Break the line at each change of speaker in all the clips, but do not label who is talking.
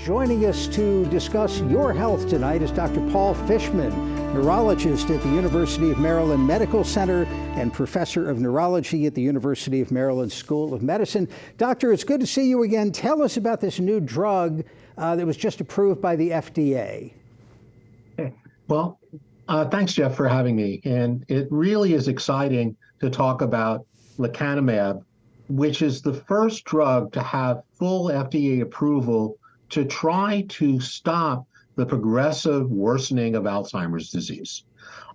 Joining us to discuss your health tonight is Dr. Paul Fishman, neurologist at the University of Maryland Medical Center and professor of neurology at the University of Maryland School of Medicine. Doctor, it's good to see you again. Tell us about this new drug that was just approved by the FDA.
Well, thanks, Jeff, for having me. And it really is exciting to talk about lecanemab, which is the first drug to have full FDA approval to try to stop the progressive worsening of Alzheimer's disease.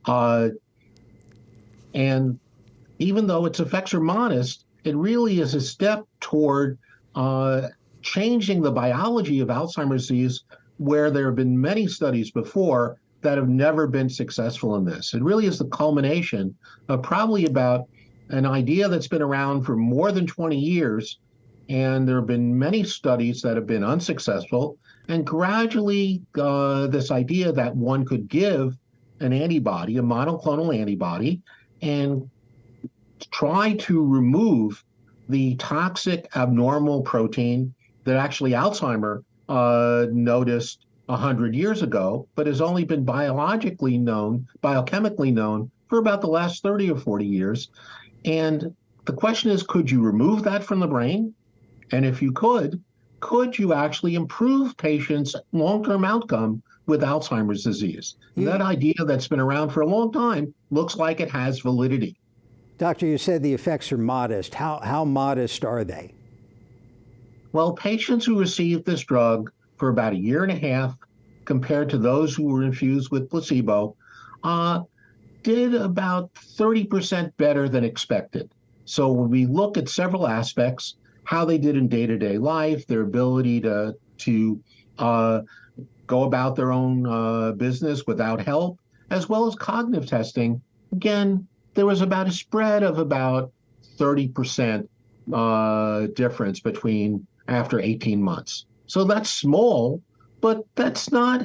And even though its effects are modest, it really is a step toward changing the biology of Alzheimer's disease, where there have been many studies before that have never been successful in this. It really is the culmination of probably about an idea that's been around for more than 20 years, and there have been many studies that have been unsuccessful, and gradually this idea that one could give an antibody, a monoclonal antibody, and try to remove the toxic abnormal protein that actually Alzheimer noticed 100 years ago, but has only been biologically known, biochemically known for about the last 30 or 40 years. And the question is, could you remove that from the brain? And if you could you actually improve patients' long-term outcome with Alzheimer's disease? That idea that's been around for a long time looks like it has validity.
Doctor, you said the effects are modest. How modest are they?
Well, patients who received this drug for about a year and a half, compared to those who were infused with placebo, did about 30% better than expected. So when we look at several aspects, how they did in day-to-day life, their ability to go about their own business without help, as well as cognitive testing, again, there was about a spread of about 30% difference between after 18 months. So that's small, but that's not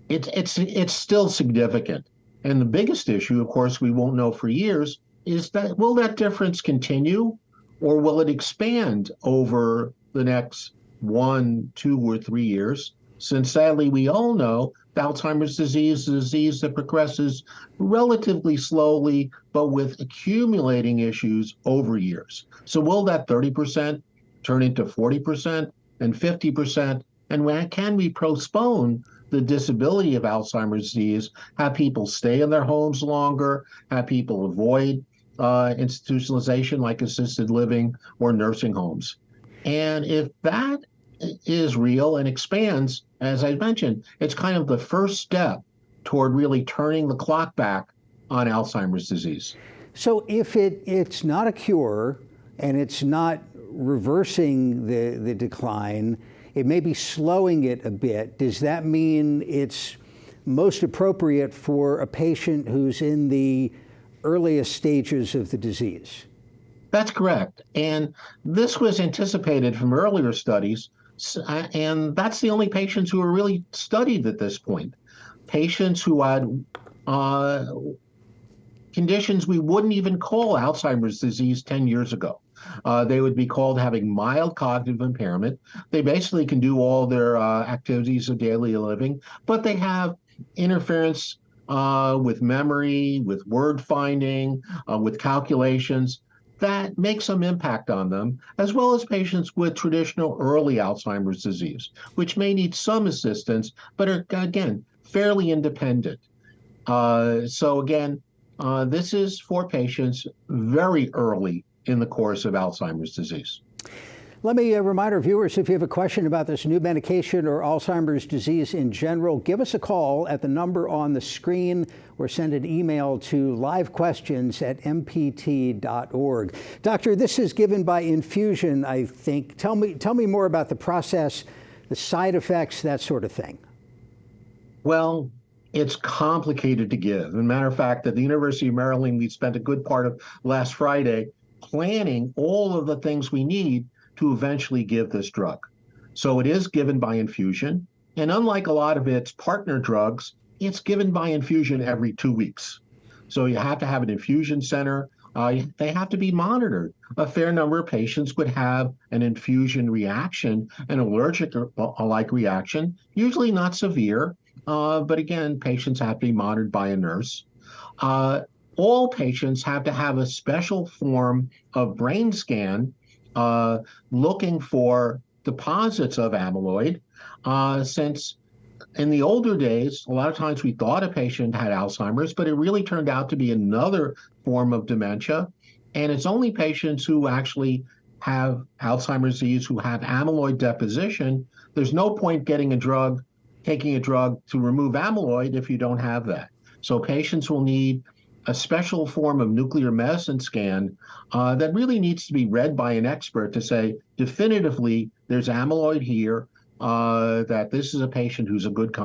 it's still significant. And the biggest issue, of course, we won't know for years, is that will that difference continue, or will it expand over the next 1, 2, or 3 years? Since sadly, we all know Alzheimer's disease is a disease that progresses relatively slowly, but with accumulating issues over years. So will that 30% turn into 40% and 50%? And can we postpone the disability of Alzheimer's disease, have people stay in their homes longer, have people avoid institutionalization like assisted living or nursing homes? And if that is real and expands, as I mentioned, it's kind of the first step toward really turning the clock back on Alzheimer's disease.
So if it's not a cure and it's not reversing the decline, it may be slowing it a bit. Does that mean it's most appropriate for a patient who's in the earliest stages of the disease?
That's correct. And this was anticipated from earlier studies. And that's the only patients who were really studied at this point. Patients who had conditions we wouldn't even call Alzheimer's disease 10 years ago. They would be called having mild cognitive impairment. They basically can do all their activities of daily living, but they have interference with memory, with word finding, with calculations that make some impact on them, as well as patients with traditional early Alzheimer's disease, which may need some assistance, but are, again, fairly independent. So again, this is for patients very early in the course of Alzheimer's disease.
Let me remind our viewers, if you have a question about this new medication or Alzheimer's disease in general, give us a call at the number on the screen or send an email to livequestions@mpt.org. Doctor, this is given by infusion, I think. Tell me more about the process, the side effects, that sort of thing.
Well, it's complicated to give. As a matter of fact, at the University of Maryland, we spent a good part of last Friday planning all of the things we need to eventually give this drug. So it is given by infusion. And unlike a lot of its partner drugs, it's given by infusion every 2 weeks. So you have to have an infusion center they have to be monitored. A fair number of patients would have an infusion reaction, an allergic-like reaction, usually not severe, but again, patients have to be monitored by a nurse. Uh, all patients have to have a special form of brain scan uh, looking for deposits of amyloid, since in the older days, a lot of times we thought a patient had Alzheimer's, but it really turned out to be another form of dementia. And it's only patients who actually have Alzheimer's disease who have amyloid deposition. There's no point taking a drug to remove amyloid if you don't have that. So patients will need a special form of nuclear medicine scan that really needs to be read by an expert to say definitively there's amyloid here, that this is a patient who's a good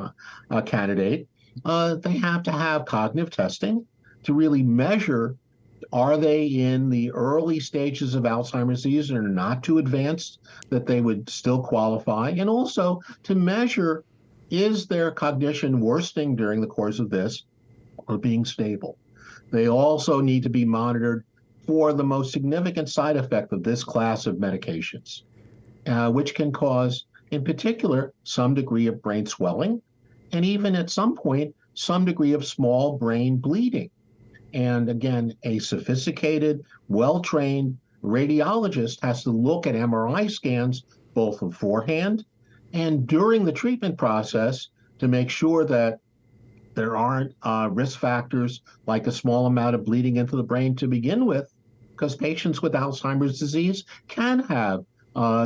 candidate. They have to have cognitive testing to really measure, are they in the early stages of Alzheimer's disease and are not too advanced that they would still qualify, and also to measure, is their cognition worsening during the course of this or being stable. They also need to be monitored for the most significant side effect of this class of medications, which can cause, in particular, some degree of brain swelling, and even at some point, some degree of small brain bleeding. And again, a sophisticated, well-trained radiologist has to look at MRI scans both beforehand and during the treatment process to make sure that there aren't risk factors like a small amount of bleeding into the brain to begin with, because patients with Alzheimer's disease can have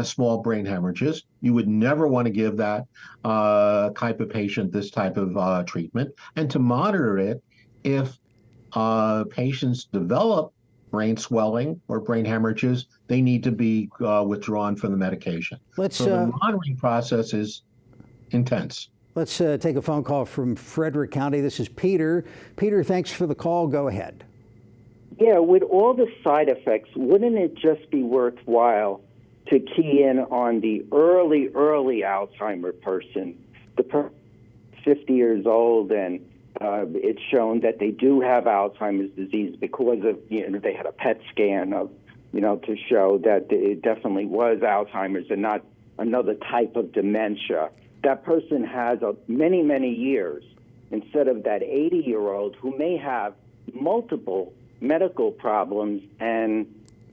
small brain hemorrhages. You would never want to give that type of patient this type of treatment. And to monitor it, if patients develop brain swelling or brain hemorrhages, they need to be withdrawn from the medication. So the monitoring process is intense.
Let's take a phone call from Frederick County. This is Peter. Peter, thanks for the call. Go ahead.
Yeah, with all the side effects, wouldn't it just be worthwhile to key in on the early Alzheimer person, the person 50 years old, and it's shown that they do have Alzheimer's disease because of, they had a PET scan of, to show that it definitely was Alzheimer's and not another type of dementia. That person has many, many years instead of that 80-year-old who may have multiple medical problems and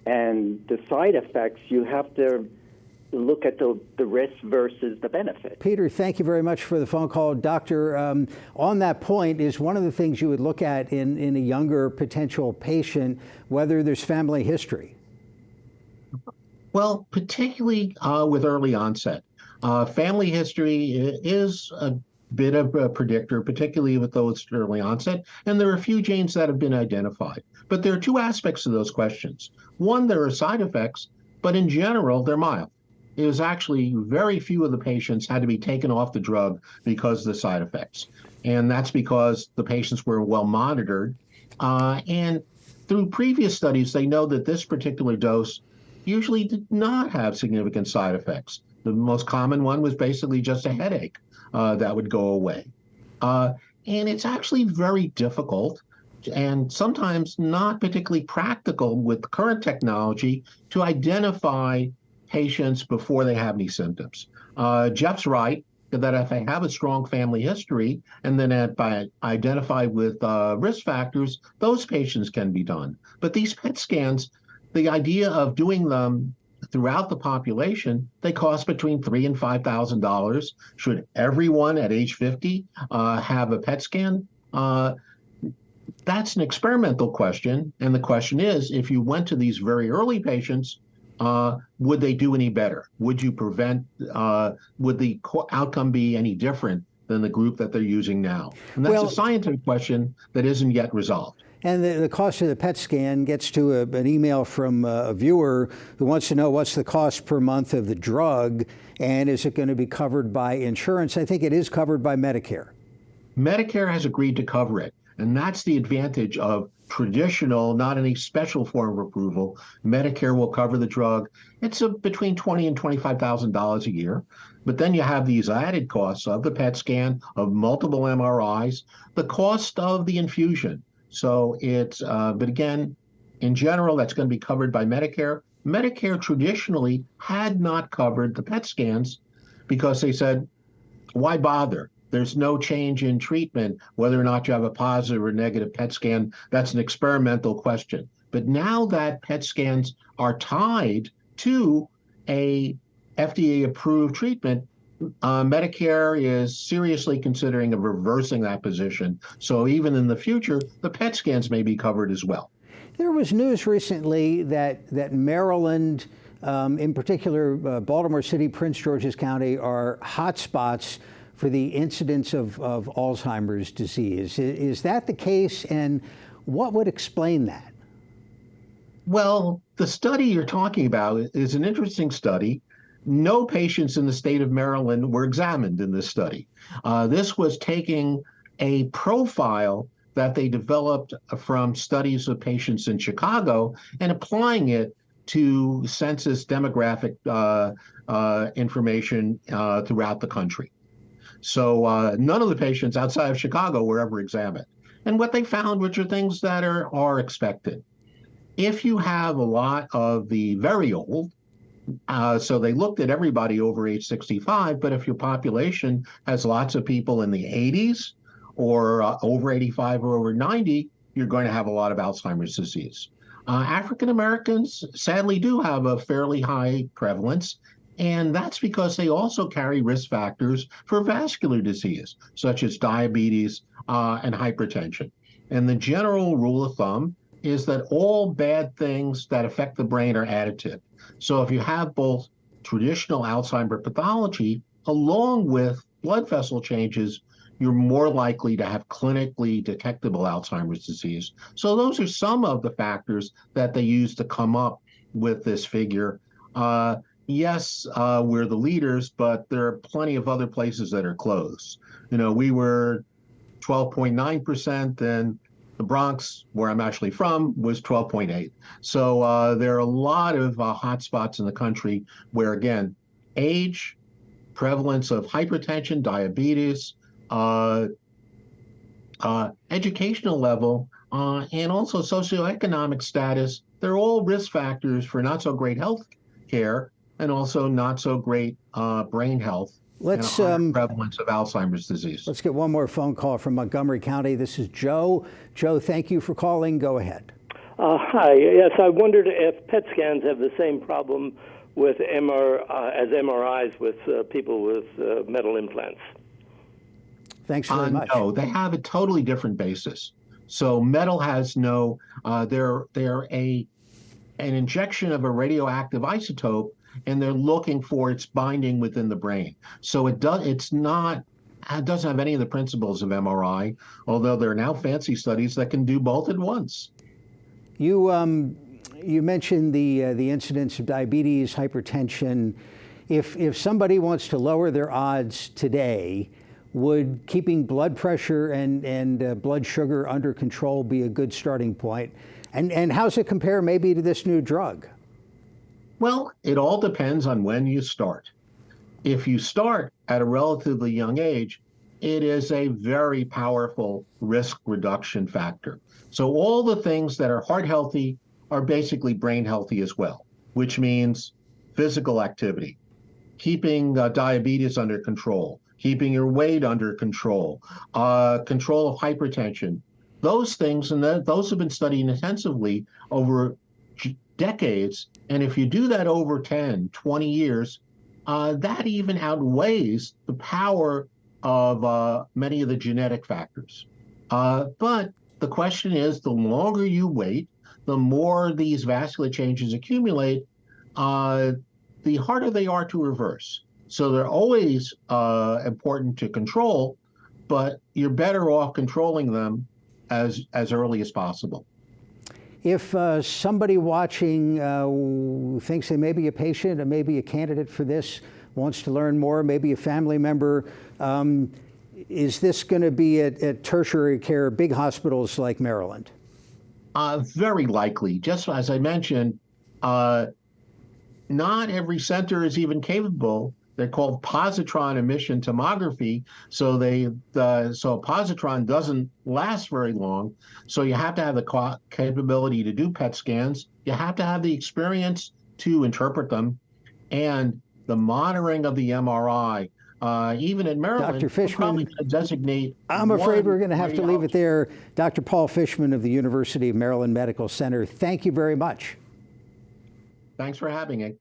the side effects. You have to look at the risk versus the benefit.
Peter, thank you very much for the phone call. Doctor, on that point, is one of the things you would look at in a younger potential patient, whether there's family history?
Well, particularly with early onset. Family history is a bit of a predictor, particularly with those early onset, and there are a few genes that have been identified. But there are two aspects to those questions. One, there are side effects, but in general, they're mild. It was actually very few of the patients had to be taken off the drug because of the side effects. And that's because the patients were well monitored. And through previous studies, they know that this particular dose usually did not have significant side effects. The most common one was basically just a headache that would go away. And it's actually very difficult and sometimes not particularly practical with current technology to identify patients before they have any symptoms. Jeff's right that if they have a strong family history and then identified with risk factors, those patients can be done. But these PET scans, the idea of doing them throughout the population, they cost between $3,000 and $5,000. Should everyone at age 50 have a PET scan? That's an experimental question. And the question is, if you went to these very early patients, would they do any better? Would you prevent, would the outcome be any different than the group that they're using now? And that's a scientific question that isn't yet resolved.
And the cost of the PET scan gets to an email from a viewer who wants to know what's the cost per month of the drug, and is it going to be covered by insurance? I think it is covered by Medicare. Medicare
has agreed to cover it, and that's the advantage of traditional, not any special form of approval. Medicare will cover the drug. It's between $20,000 and $25,000 a year. But then you have these added costs of the PET scan, of multiple MRIs, the cost of the infusion. So it's, but again, In general, that's going to be covered by Medicare. Medicare traditionally had not covered the PET scans because they said, why bother? There's no change in treatment, whether or not you have a positive or negative PET scan. That's an experimental question. But now that PET scans are tied to a FDA-approved treatment, Medicare is seriously considering of reversing that position. So even in the future, the PET scans may be covered as well.
There was news recently that Maryland, in particular Baltimore City, Prince George's County, are hotspots for the incidence of Alzheimer's disease. Is that the case, and what would explain that?
Well, the study you're talking about is an interesting study. No patients in the state of Maryland were examined in this study. This was taking a profile that they developed from studies of patients in Chicago and applying it to census demographic information throughout the country. So none of the patients outside of Chicago were ever examined. And what they found, which are things that are expected. If you have a lot of the very old, so they looked at everybody over age 65, but if your population has lots of people in the 80s or over 85 or over 90, you're going to have a lot of Alzheimer's disease. African Americans sadly do have a fairly high prevalence, and that's because they also carry risk factors for vascular disease, such as diabetes and hypertension. And the general rule of thumb is that all bad things that affect the brain are additive. So if you have both traditional Alzheimer pathology along with blood vessel changes, you're more likely to have clinically detectable Alzheimer's disease. So those are some of the factors that they use to come up with this figure. Yes, we're the leaders, but there are plenty of other places that are close. You know, we were 12.9%, and the Bronx, where I'm actually from, was 12.8. So there are a lot of hotspots in the country where, again, age, prevalence of hypertension, diabetes, educational level, and also socioeconomic status, they're all risk factors for not so great health care and also not so great brain health.
Let's
prevalence of Alzheimer's disease.
Let's get one more phone call from Montgomery County. This is Joe. Joe, thank you for calling. Go ahead.
Hi. Yes, I wondered if PET scans have the same problem with as MRIs with people with metal implants.
Thanks very much.
No, they have a totally different basis. So metal has no. They're an injection of a radioactive isotope, and they're looking for its binding within the brain. So it doesn't have any of the principles of MRI, although there are now fancy studies that can do both at once.
You mentioned the incidence of diabetes, hypertension. If somebody wants to lower their odds today, would keeping blood pressure and blood sugar under control be a good starting point? And how's it compare maybe to this new drug?
Well, it all depends on when you start. If you start at a relatively young age, it is a very powerful risk reduction factor. So all the things that are heart healthy are basically brain healthy as well, which means physical activity, keeping diabetes under control, keeping your weight under control, control of hypertension. Those things, and those have been studied intensively over decades. And if you do that over 10, 20 years, that even outweighs the power of many of the genetic factors. But the question is, the longer you wait, the more these vascular changes accumulate, the harder they are to reverse. So they're always important to control, but you're better off controlling them as early as possible.
If somebody watching thinks they may be a patient or maybe a candidate for this, wants to learn more, maybe a family member, is this going to be at tertiary care, big hospitals like Maryland?
Very likely. Just as I mentioned, not every center is even capable They're called positron emission tomography. So so a positron doesn't last very long. So you have to have the capability to do PET scans. You have to have the experience to interpret them, and the monitoring of the MRI. Even in Maryland,
Dr. Fishman,
we're probably going to designate.
I'm afraid we're going to have to leave it there. Dr. Paul Fishman of the University of Maryland Medical Center, thank you very much.
Thanks for having me.